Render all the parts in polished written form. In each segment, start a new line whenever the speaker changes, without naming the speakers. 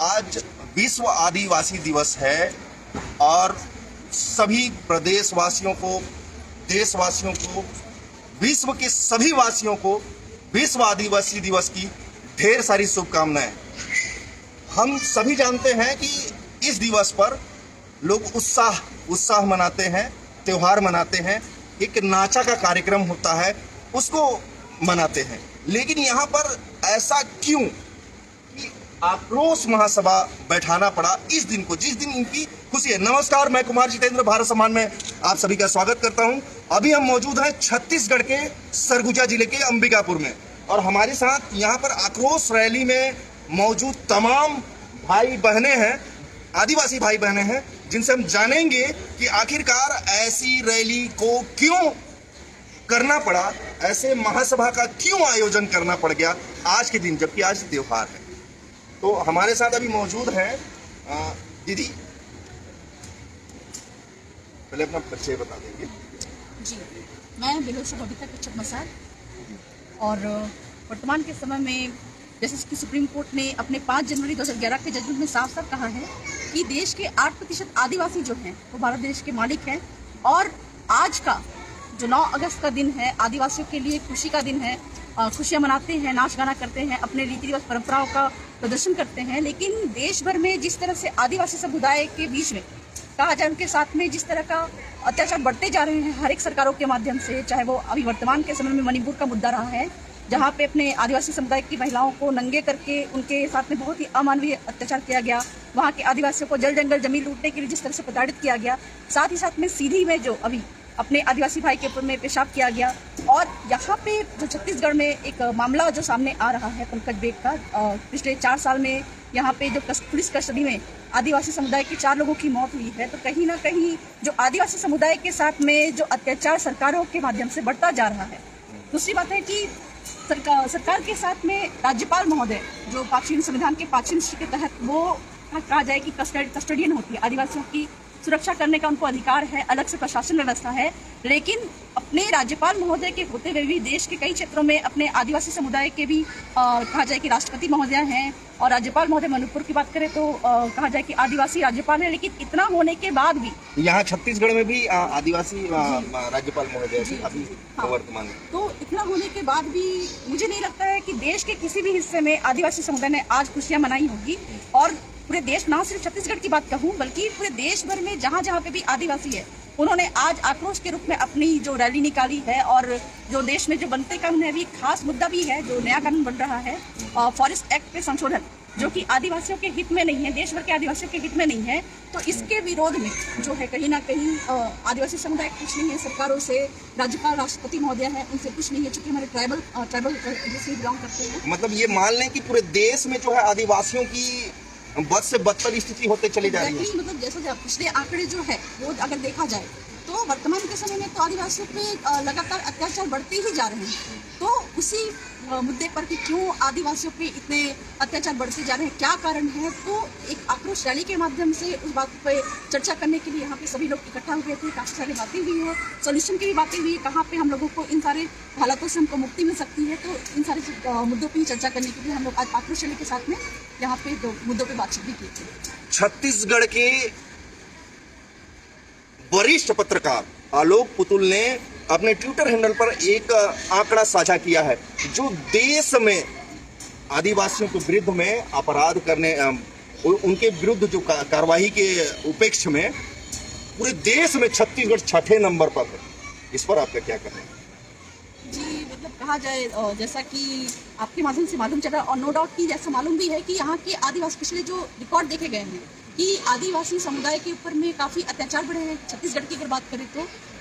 आज विश्व आदिवासी दिवस है और सभी प्रदेशवासियों को, देशवासियों को, विश्व के सभी वासियों को विश्व आदिवासी दिवस की ढेर सारी शुभकामनाएं। हम सभी जानते हैं कि इस दिवस पर लोग उत्साह मनाते हैं, त्योहार मनाते हैं, एक नाचा का कार्यक्रम होता है उसको मनाते हैं। लेकिन यहाँ पर ऐसा क्यों कि आक्रोश महासभा बैठाना पड़ा इस दिन को, जिस दिन इनकी खुशी है। नमस्कार, मैं कुमार जितेंद्र भारत सम्मान में आप सभी का स्वागत करता हूं। अभी हम मौजूद हैं छत्तीसगढ़ के सरगुजा जिले के अंबिकापुर में और हमारे साथ यहाँ पर आक्रोश रैली में मौजूद तमाम भाई बहनें हैं, आदिवासी भाई बहनें हैं, जिनसे हम जानेंगे कि आखिरकार ऐसी रैली को क्यों करना पड़ा, ऐसे महासभा का क्यों आयोजन करना पड़ गया आज के दिन, जबकि आज त्योहार है। तो हमारे साथ अभी मौजूद हैं दीदी, पहले अपना परिचय बता देंगे।
जी, मैं बिलोशा बबीता कच्छप मसाल और वर्तमान के समय में जैसे कि सुप्रीम कोर्ट ने अपने 5 जनवरी 2011 के जजमेंट में साफ साफ कहा है कि देश के 8% आदिवासी जो हैं वो भारत देश के मालिक हैं। और आज का जो 9 अगस्त का दिन है आदिवासियों के लिए खुशी का दिन है। खुशियाँ मनाते हैं, नाच गाना करते हैं, अपने रीति रिवाज परंपराओं का प्रदर्शन करते हैं। लेकिन देश भर में जिस तरह से आदिवासी समुदाय के बीच में कहा जाए उनके साथ में जिस तरह का अत्याचार बढ़ते जा रहे हैं हर एक सरकारों के माध्यम से, चाहे वो अभी वर्तमान के समय में मणिपुर का मुद्दा रहा है जहाँ पे अपने आदिवासी समुदाय की महिलाओं को नंगे करके उनके साथ में बहुत ही अमानवीय अत्याचार किया गया, वहाँ के आदिवासियों को जल जंगल जमीन लूटने के लिए जिस तरह से प्रताड़ित किया गया, साथ ही साथ में सीधी में जो अभी अपने आदिवासी भाई के ऊपर में पेशाब किया गया। और यहाँ पे जो छत्तीसगढ़ में एक मामला जो सामने आ रहा है पंकज बेग का, पिछले 4 साल में यहाँ पे जो पुलिस कस्टडी में आदिवासी समुदाय के 4 लोगों की मौत हुई है, तो कहीं ना कहीं जो आदिवासी समुदाय के साथ में जो अत्याचार सरकारों के माध्यम से बढ़ता जा रहा है। दूसरी बात है कि सरकार के साथ में राज्यपाल महोदय जो संविधान के 5 के तहत वो कहा जाए कि कस्टडियन होती है, आदिवासियों की सुरक्षा करने का उनको अधिकार है, अलग से प्रशासन व्यवस्था है। लेकिन अपने राज्यपाल महोदय के होते हुए भी देश के कई क्षेत्रों में अपने आदिवासी समुदाय के भी कहा जाए कि राष्ट्रपति महोदय हैं और राज्यपाल महोदय मणिपुर की बात करें तो कहा जाए कि आदिवासी राज्यपाल है। लेकिन इतना होने के बाद भी यहाँ
छत्तीसगढ़ में भी आदिवासी राज्यपाल महोदय अभी वर्तमान में,
तो इतना होने के बाद भी मुझे नहीं लगता है कि देश के किसी भी हिस्से में आदिवासी समुदाय ने आज खुशियाँ मनाई होगी। और पूरे देश, ना सिर्फ छत्तीसगढ़ की बात कहूँ बल्कि पूरे देश भर में जहाँ जहाँ पे भी आदिवासी है उन्होंने आज आक्रोश के रूप में अपनी जो रैली निकाली है। और जो देश में जो बनते कानून है, अभी खास मुद्दा भी है जो नया कानून बन रहा है फॉरेस्ट एक्ट पे संशोधन, जो कि आदिवासियों के हित में नहीं है, देश भर के आदिवासियों के हित में नहीं है। तो इसके विरोध में जो है कहीं ना कहीं आदिवासी समुदाय कुछ नहीं है सरकारों से, राज्यपाल राष्ट्रपति महोदय है उनसे कुछ नहीं है, चूंकि हमारे ट्राइबल से बिलोंग करते हैं।
मतलब ये मान लें कि पूरे देश में जो है आदिवासियों की बद से बदतर स्थिति होते चली जा रही है।
मतलब जैसा पिछले आंकड़े जो है वो अगर देखा जाए तो वर्तमान के समय में तो आदिवासियों पे लगातार अत्याचार बढ़ते ही जा रहे हैं। तो उसी मुद्दे पर कि क्यों आदिवासियों पे इतने अत्याचार बढ़ते जा रहे हैं, क्या कारण है, तो एक आक्रोश रैली के माध्यम से उस बात पे चर्चा करने के लिए यहाँ पे सभी लोग इकट्ठा हुए थे। काफ़ी सारी बातें हुई है, सोल्यूशन की भी बातें हुई, कहाँ पे हम लोगों को इन सारे हालातों से हमको मुक्ति मिल सकती है। तो इन सारे मुद्दों पर चर्चा करने के लिए हम लोग आज आक्रोश रैली के साथ में यहाँ पे 2 मुद्दों पर बातचीत भी की थी।
छत्तीसगढ़ के वरिष्ठ पत्रकार आलोक पुतुल ने अपने ट्विटर हैंडल पर एक आंकड़ा साझा किया है, जो देश में आदिवासियों के विरुद्ध में अपराध करने, उनके विरुद्ध जो कार्रवाई के उपेक्ष में पूरे देश में छत्तीसगढ़ 6ठे नंबर पर है। इस पर आपका क्या कहना है?
जी, मतलब कहा जाए जैसा कि आपके माध्यम से मालूम चला और नो डाउट कि जैसा मालूम भी है कि यहाँ के आदिवासी पिछले जो रिकॉर्ड देखे गए हैं कि आदिवासी समुदाय के ऊपर में काफ़ी अत्याचार बढ़े हैं छत्तीसगढ़ की अगर बात करें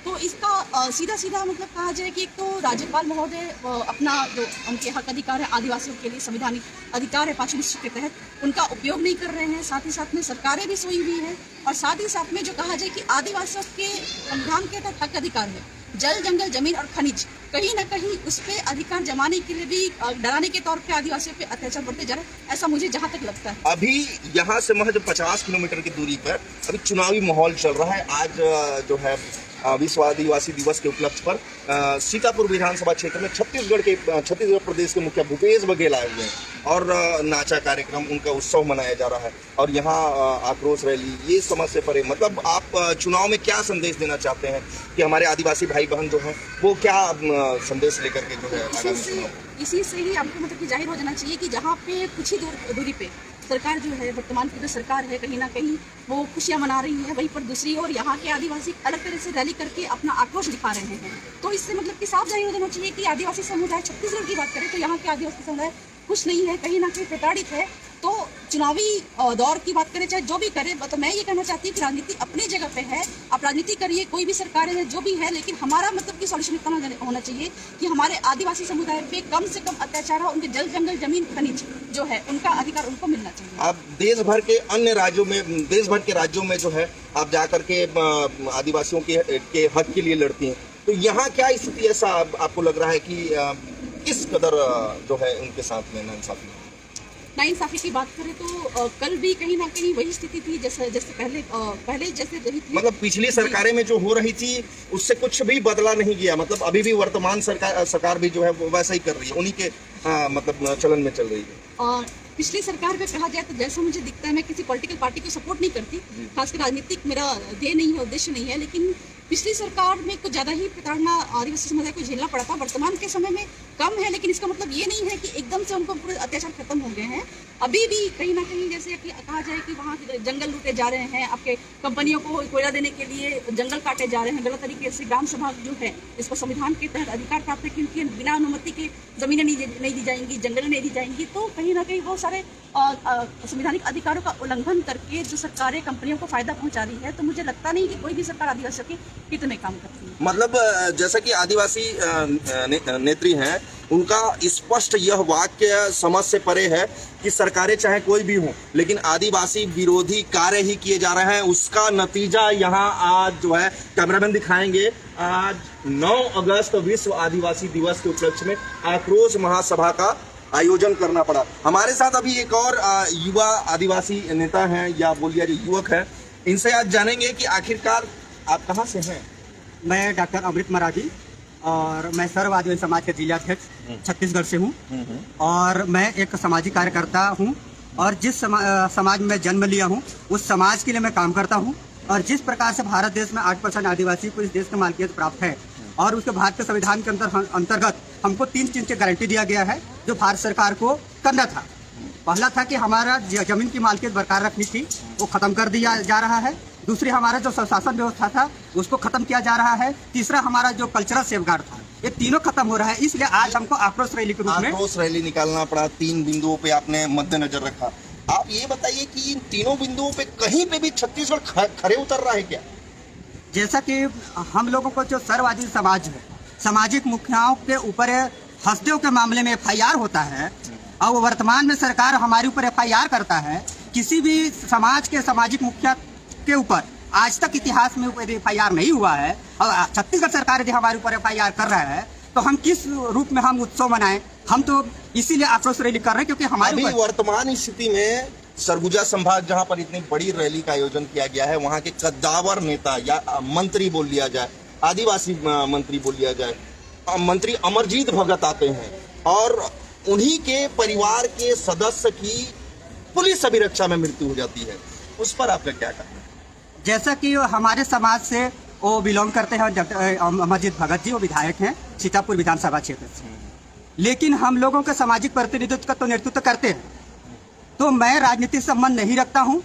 तो इसका सीधा मतलब कहा जाए कि एक तो राज्यपाल महोदय अपना जो उनके हक अधिकार है आदिवासियों के लिए, संवैधानिक अधिकार है 5 के तहत, उनका उपयोग नहीं कर रहे हैं। साथ ही साथ में सरकारें भी सोई हुई हैं और साथ ही साथ में जो कहा जाए कि आदिवासियों के संविधान के तहत हक अधिकार है, जल जंगल जमीन और खनिज, कहीं ना कहीं उस पर अधिकार जमाने के लिए भी डराने के तौर पे आदिवासियों पे अत्याचार बढ़ते जा रहे हैं, ऐसा मुझे जहाँ तक लगता है।
अभी यहाँ से महज 50 किलोमीटर की दूरी पर अभी चुनावी माहौल चल रहा है। आज जो है विश्व आदिवासी दिवस के उपलक्ष्य पर सीतापुर विधानसभा क्षेत्र में छत्तीसगढ़ प्रदेश के मुखिया भूपेश बघेल आए हुए हैं। और नाचा कार्यक्रम, उनका उत्सव मनाया जा रहा है और यहाँ आक्रोश रैली, ये समझ से परे। मतलब आप चुनाव में क्या संदेश देना चाहते हैं कि हमारे आदिवासी भाई बहन जो हैं वो क्या संदेश लेकर के जो है आगामी चुनाव?
इसी से ही आपको मतलब कि जाहिर हो जाना चाहिए कि जहाँ पे कुछ ही दूरी पे सरकार जो है, वर्तमान की जो सरकार है, कहीं ना कहीं वो खुशियाँ मना रही है, वहीं पर दूसरी ओर यहाँ के आदिवासी अलग तरह से रैली करके अपना आक्रोश दिखा रहे हैं। तो इससे मतलब कि साफ जाहिर हो जाना चाहिए कि आदिवासी समुदाय, छत्तीसगढ़ की बात करें तो यहाँ के आदिवासी समुदाय खुश नहीं है, कहीं ना कहीं प्रताड़ित है। तो चुनावी दौर की बात करें, चाहे जो भी करे, तो मैं ये कहना चाहती हूँ कि राजनीति अपनी जगह पे है, आप राजनीति करिए, कोई भी सरकार है जो भी है, लेकिन हमारा मतलब कि सॉल्यूशन इतना होना चाहिए कि हमारे आदिवासी समुदाय पे कम से कम अत्याचार हो, उनके जल जंगल जमीन खनिज जो है उनका अधिकार उनको मिलना चाहिए।
आप देश भर के अन्य राज्यों में, देश भर के राज्यों में जो है आप जाकर के आदिवासियों के हक के लिए लड़ती हैं, तो यहाँ क्या स्थिति ऐसा आपको लग रहा है कि किस कदर जो है उनके साथ में
नाइंसाफी की बात करें तो कल भी कहीं ना कहीं वही स्थिति थी जैसे पहले जैसे रही थी।
मतलब पिछली सरकारें में जो हो रही थी उससे कुछ भी बदला नहीं गया, मतलब अभी भी वर्तमान सरकार भी जो है वो वैसा ही कर रही है, उन्हीं के मतलब चलन में चल रही है।
और पिछली सरकार पे कहा जाए तो जैसा मुझे दिखता है, मैं किसी पॉलिटिकल पार्टी को सपोर्ट नहीं करती, खासकर राजनीतिक मेरा ध्येय नहीं है, उद्देश्य नहीं है, लेकिन पिछली सरकार में कुछ ज़्यादा ही प्रताड़ना आदिवासी समुदाय को झेलना पड़ा था। वर्तमान के समय में कम है, लेकिन इसका मतलब ये नहीं है कि एकदम से उनको पूरे अत्याचार खत्म हो गए हैं। अभी भी कहीं ना कहीं जैसे कि कहा जाए कि वहाँ जंगल लूटे जा रहे हैं, आपके कंपनियों को कोयला देने के लिए जंगल काटे जा रहे हैं गलत तरीके से। ग्राम सभा जो है इसको संविधान के तहत अधिकार प्राप्त है कि उनकी बिना अनुमति के जमीनें नहीं दी जाएंगी, जंगल नहीं दी जाएंगी। तो कहीं ना कहीं बहुत सारे संवैधानिक अधिकारों का उल्लंघन करके जो सरकारें कंपनियों को फायदा पहुंचा रही है। तो मुझे लगता नहीं कि कोई भी सरकार आदिवासियों के हित में काम करती है।
मतलब जैसा कि आदिवासी नेत्री हैं, उनका स्पष्ट यह वाक्य समझ से परे है कि सरकारें चाहे कोई भी हो, लेकिन आदिवासी विरोधी कार्य ही किए जा रहे हैं। उसका नतीजा यहाँ आज जो है कैमरामैन दिखाएंगे। आज 9 अगस्त विश्व आदिवासी दिवस के उपलक्ष्य में आक्रोश महासभा का आयोजन करना पड़ा। हमारे साथ अभी एक और युवा आदिवासी नेता हैं या बोलिए जो युवक हैं, इनसे आज जानेंगे कि आखिरकार आप कहाँ से हैं।
मैं डॉक्टर अमृत मराठी और मैं सर्व आदिवासी समाज के जिलाध्यक्ष छत्तीसगढ़ से हूँ और मैं एक सामाजिक कार्यकर्ता हूँ और जिस समाज में जन्म लिया हूँ उस समाज के लिए मैं काम करता हूँ। और जिस प्रकार से भारत देश में 8% आदिवासी को इस देश की मालकियत प्राप्त है और उसके भारतीय संविधान के अंतर्गत हमको 3 चीज की गारंटी दिया गया है जो भारत सरकार को करना था। पहला था कि हमारा जमीन की मालकियत बरकरार रखनी थी, वो खत्म कर दिया जा रहा है। दूसरी हमारा जो शासन व्यवस्था था उसको खत्म किया जा रहा है। तीसरा हमारा जो कल्चरल सेफगार्ड था, ये तीनों खत्म हो रहा है। इसलिए आज हमको आक्रोश रैली के रूप में
आक्रोश रैली निकालना पड़ा। 3 बिंदुओं पे आपने मद्देनजर रखा। आप ये बताइए कि इन तीनों बिंदुओं पे कहीं पे भी छत्तीसगढ़ खड़े उतर रहा है क्या?
जैसा कि हम लोगों को जो सर्ववादी समाज है, सामाजिक मुखियाओं के ऊपर हस्तियों के मामले में FIR होता है और वर्तमान में सरकार हमारे ऊपर FIR करता है। किसी भी समाज के सामाजिक मुखिया के ऊपर आज तक इतिहास में FIR नहीं हुआ है और छत्तीसगढ़ सरकार यदि हमारे ऊपर FIR कर रहा है तो हम किस रूप में हम उत्सव मनाएं? हम तो इसीलिए आक्रोश रैली कर रहे हैं क्योंकि हमारे
वर्तमान स्थिति में सरगुजा संभाग जहां पर इतनी बड़ी रैली का आयोजन किया गया है, वहां के कद्दावर नेता या मंत्री बोल लिया जाए, आदिवासी मंत्री बोल लिया जाए, मंत्री अमरजीत भगत आते हैं और उन्हीं के परिवार के सदस्य की पुलिस अभिरक्षा में मृत्यु हो जाती है। उस पर आपका क्या कहना है?
जैसा कि हमारे समाज से वो बिलोंग करते हैं, डॉक्टर अमरजीत भगत जी वो विधायक हैं सीतापुर विधानसभा क्षेत्र से, लेकिन हम लोगों के सामाजिक प्रतिनिधित्व का तो नेतृत्व करते हैं। तो मैं राजनीतिक संबंध नहीं रखता हूं,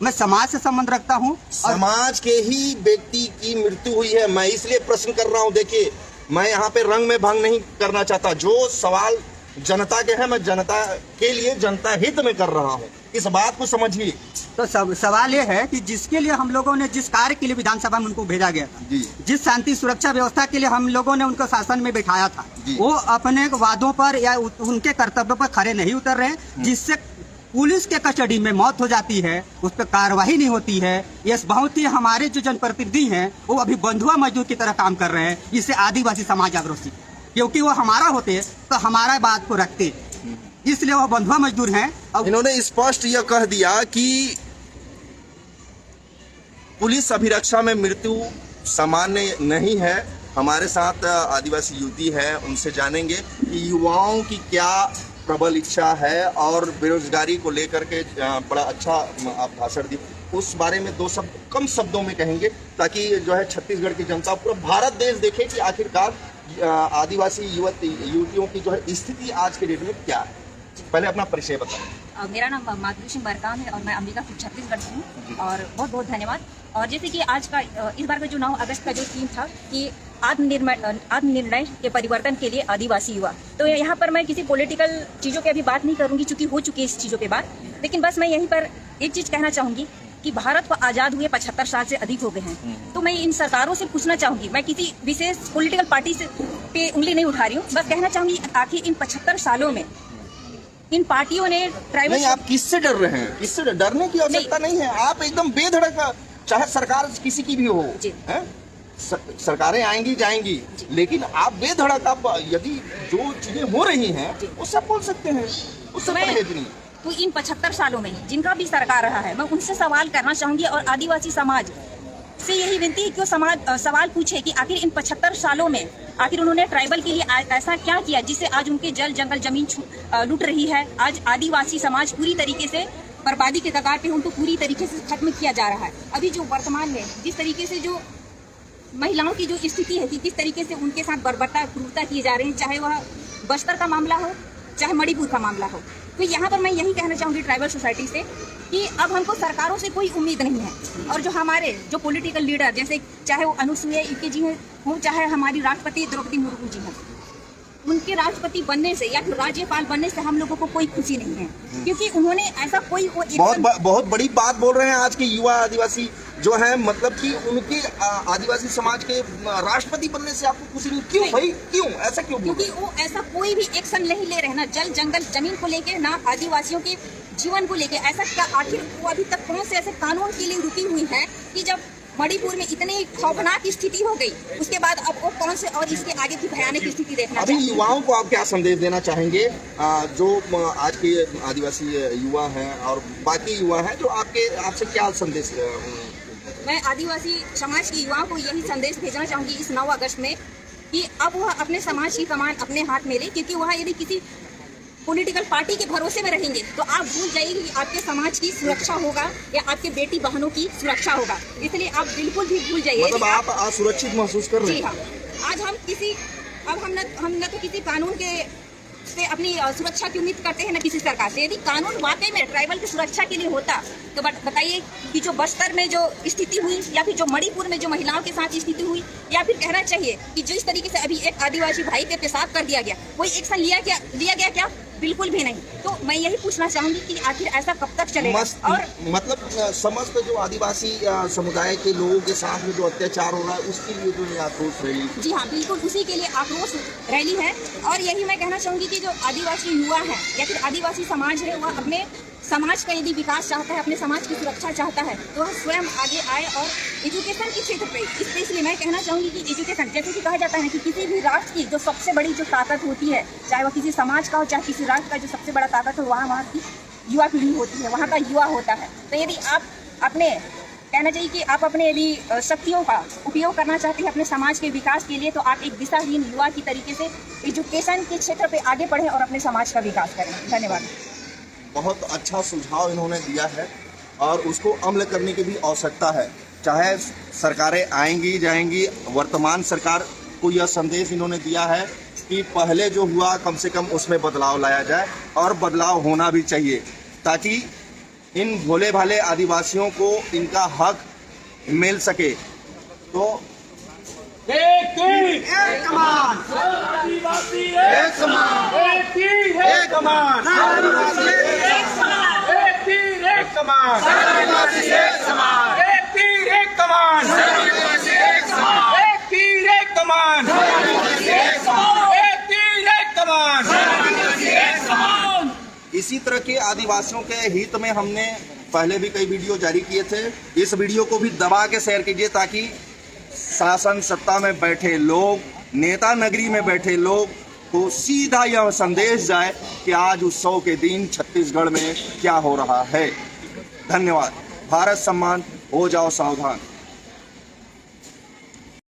मैं समाज से संबंध रखता हूं।
समाज के ही व्यक्ति की मृत्यु हुई है, मैं इसलिए प्रश्न कर रहा हूं। देखिए, मैं यहाँ पे रंग में भंग नहीं करना चाहता। जो सवाल जनता के हैं, मैं जनता के लिए जनता हित में कर रहा हूँ, इस बात को समझिए।
तो सवाल ये है कि जिसके लिए हम लोगों ने जिस कार्य के लिए विधानसभा में उनको भेजा गया था, जिस शांति सुरक्षा व्यवस्था के लिए हम लोगों ने उनको शासन में बैठाया था, वो अपने वादों पर या उनके कर्तव्य पर खरे नहीं उतर रहे, जिससे पुलिस के कस्टडी में मौत हो जाती है, उस पर कार्रवाई नहीं होती है। ये बहुत ही हमारे जो जनप्रतिनिधि हैं वो अभी बंधुआ मजदूर की तरह काम कर रहे हैं। इससे आदिवासी समाज आक्रोशित है क्योंकि वो हमारा होते तो हमारा बात को रखते, इसलिए वो बंधुआ मजदूर हैं। और
इन्होंने स्पष्ट यह कह दिया कि पुलिस अभिरक्षा में मृत्यु सामान्य नहीं है। हमारे साथ आदिवासी युवती है, उनसे जानेंगे कि युवाओं की क्या प्रबल इच्छा है और बेरोजगारी को लेकर के बड़ा अच्छा आप भाषण दी, उस बारे में दो शब्द कम शब्दों में कहेंगे ताकि जो है छत्तीसगढ़ की जनता पूरा भारत देश देखे कि आखिरकार आदिवासी युवतियों की जो है स्थिति आज के डेट में क्या है। पहले अपना परिचय बताएं।
मेरा नाम माधुरी सिंह बरकाम है और मैं अंबिकापुर छत्तीसगढ़ से हूँ और बहुत बहुत धन्यवाद। और जैसे कि आज का इस बार का जो 9 अगस्त का जो थीम था कि आत्मनिर्णय के परिवर्तन के लिए आदिवासी युवा, तो यहाँ पर मैं किसी पॉलिटिकल चीज़ों की अभी बात नहीं करूँगी क्योंकि हो चुकी है इस चीज़ों पे बात, लेकिन बस मैं यहीं पर एक चीज़ कहना चाहूँगी कि भारत को आज़ाद हुए 75 साल से अधिक हो गए हैं। तो मैं इन सरकारों से पूछना चाहूँगी, मैं किसी विशेष पॉलिटिकल पार्टी से पे उंगली नहीं उठा रही हूँ, बस कहना चाहूँगी आखिर इन 75 सालों में इन पार्टियों ने ट्राइबल।
नहीं, आप किससे डर रहे हैं? किससे डरने की आवश्यकता नहीं है। आप एकदम बेधड़क, चाहे सरकार किसी की भी हो, है? सरकारें आएंगी जाएंगी, लेकिन आप बेधड़क, आप यदि जो चीजें हो रही हैं उससे बोल सकते हैं, उससे परहेज नहीं।
तो इन 75 सालों में जिनका भी सरकार रहा है, मैं उनसे सवाल करना चाहूंगी और आदिवासी समाज से यही विनती है कि वो सवाल पूछे कि आखिर इन 75 सालों में आखिर उन्होंने ट्राइबल के लिए ऐसा क्या किया जिससे आज उनके जल जंगल जमीन लूट रही है। आज आदिवासी समाज पूरी तरीके से बर्बादी के कगार पे, उनको पूरी तरीके से खत्म किया जा रहा है। अभी जो वर्तमान में जिस तरीके से जो महिलाओं की जो स्थिति है कि किस तरीके से उनके साथ बर्बरता क्रूरता किए जा रहे हैं, चाहे वह बस्तर का मामला हो चाहे मणिपुर का मामला हो। तो यहाँ पर मैं यही कहना चाहूँगी ट्राइबल सोसाइटी से कि अब हमको सरकारों से कोई उम्मीद नहीं है और जो हमारे जो पॉलिटिकल लीडर, जैसे चाहे वो अनुसुईया उइके जी हो चाहे हमारी राष्ट्रपति द्रौपदी मुर्मू जी हैं, उनके राष्ट्रपति बनने से या फिर राज्यपाल बनने से हम लोगों को कोई खुशी नहीं है, क्योंकि उन्होंने ऐसा कोई
बहुत बड़ी बात बोल रहे हैं आज के युवा आदिवासी जो है, मतलब कि उनके आदिवासी समाज के राष्ट्रपति बनने से आपको खुशी नहीं? क्यों भाई, क्यों ऐसा क्यों?
क्योंकि वो ऐसा कोई भी एक्शन नहीं ले रहे ना जल जंगल जमीन को लेके, ना आदिवासियों के जीवन को लेके। ऐसा क्या आखिर वो अभी तक कौन से ऐसे कानून के लिए रुकी हुई है कि जब मणिपुर में इतनी खौफनाक स्थिति हो गई, उसके बाद अब वो कौन से और इसके आगे की भयानक स्थिति देखना
अभी युवाओं को आप क्या संदेश देना चाहेंगे, जो आज के आदिवासी युवा हैं और बाकी युवा हैं, जो आपसे क्या संदेश?
मैं आदिवासी समाज के युवाओं को यही संदेश भेजना चाहूंगी इस 9 अगस्त में कि अब वह अपने समाज की कमान अपने हाथ में ले, क्योंकि वह यदि किसी पॉलिटिकल पार्टी के भरोसे में रहेंगे तो आप भूल जाइए कि आपके समाज की सुरक्षा होगा या आपके बेटी बहनों की सुरक्षा होगा। इसलिए आप बिल्कुल भी भूल जाइए।
मतलब आप असुरक्षित महसूस कर रहे हैं?
जी हाँ। आज हम न तो किसी कानून के से अपनी सुरक्षा की उम्मीद करते हैं न किसी सरकार से। यदि कानून वाकई में ट्राइबल की सुरक्षा के लिए होता तो बताइए कि जो बस्तर में जो स्थिति हुई या फिर जो मणिपुर में जो महिलाओं के साथ स्थिति हुई, या फिर कहना चाहिए कि जिस तरीके से अभी एक आदिवासी भाई पे पेशाब कर दिया गया, कोई एक्शन लिया गया क्या? बिल्कुल भी नहीं। तो मैं यही पूछना चाहूंगी कि आखिर ऐसा कब तक चलेगा? और
मतलब समस्त जो आदिवासी समुदाय के लोगों के साथ में जो अत्याचार हो रहा है उसके लिए जो ये आक्रोश रैली।
जी हाँ, बिल्कुल उसी के लिए आक्रोश रैली है। और यही मैं कहना चाहूंगी कि जो आदिवासी युवा है या फिर आदिवासी समाज है, वह अपने समाज का यदि विकास चाहता है, अपने समाज की सुरक्षा चाहता है, तो वह स्वयं आगे आए और एजुकेशन के क्षेत्र पे, स्पेशली मैं कहना चाहूँगी कि एजुकेशन, जैसे कि कहा जाता है कि किसी भी राष्ट्र की जो सबसे बड़ी जो ताकत होती है, चाहे वह किसी समाज का हो चाहे किसी राष्ट्र का, जो सबसे बड़ा ताकत हो वहाँ की युवा पीढ़ी होती है, वहाँ का युवा होता है। तो यदि आप अपने कहना चाहिए कि आप अपने यदि शक्तियों का उपयोग करना चाहते हैं अपने समाज के विकास के लिए, तो आप एक दिशाहीन युवा की तरीके से एजुकेशन के क्षेत्र पे आगे बढ़ें और अपने समाज का विकास करें। धन्यवाद।
बहुत अच्छा सुझाव इन्होंने दिया है और उसको अमल करने की भी आवश्यकता है। चाहे सरकारें आएंगी जाएंगी, वर्तमान सरकार को यह संदेश इन्होंने दिया है कि पहले जो हुआ कम से कम उसमें बदलाव लाया जाए और बदलाव होना भी चाहिए, ताकि इन भोले भाले आदिवासियों को इनका हक मिल सके। तो
एक कमान, आदिवासी एक समान, एक कमान, आदिवासी एक समान, एक तीर एक कमान, आदिवासी एक समान, एक तीर एक कमान, आदिवासी एक समान, एक तीर एक कमान, आदिवासी एक समान, एक तीर एक कमान, आदिवासी एक समान।
इसी तरह के आदिवासियों के हित में हमने पहले भी कई वीडियो जारी किए थे। इस वीडियो को भी दबा के शेयर कीजिए ताकि शासन सत्ता में बैठे लोग, नेता नगरी में बैठे लोग को सीधा यह संदेश जाए कि आज उत्सव के दिन छत्तीसगढ़ में क्या हो रहा है। धन्यवाद। भारत सम्मान, हो जाओ सावधान।